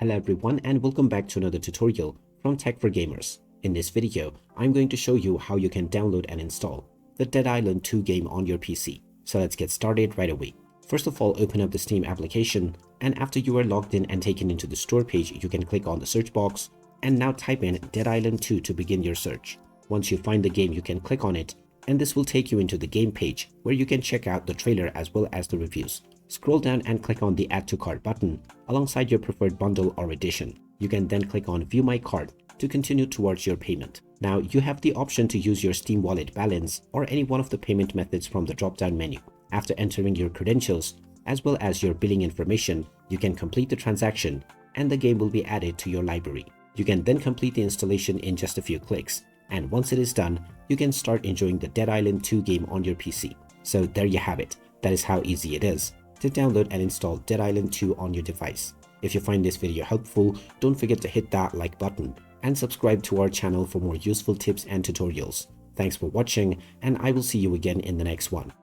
Hello everyone and welcome back to another tutorial from Tech for Gamers. In this video, I'm going to show you how you can download and install the Dead Island 2 game on your PC. So let's get started right away. First of all, open up the Steam application, and after you are logged in and taken into the store page, you can click on the search box and now type in Dead Island 2 to begin your search. Once you find the game, you can click on it and this will take you into the game page where you can check out the trailer as well as the reviews. Scroll down and click on the Add to Cart button alongside your preferred bundle or edition. You can then click on View My Cart to continue towards your payment. Now you have the option to use your Steam Wallet balance or any one of the payment methods from the drop-down menu. After entering your credentials as well as your billing information, you can complete the transaction and the game will be added to your library. You can then complete the installation in just a few clicks. And once it is done, you can start enjoying the Dead Island 2 game on your PC. So there you have it. That is how easy it is to download and install Dead Island 2 on your device. If you find this video helpful, don't forget to hit that like button and subscribe to our channel for more useful tips and tutorials. Thanks for watching, and I will see you again in the next one.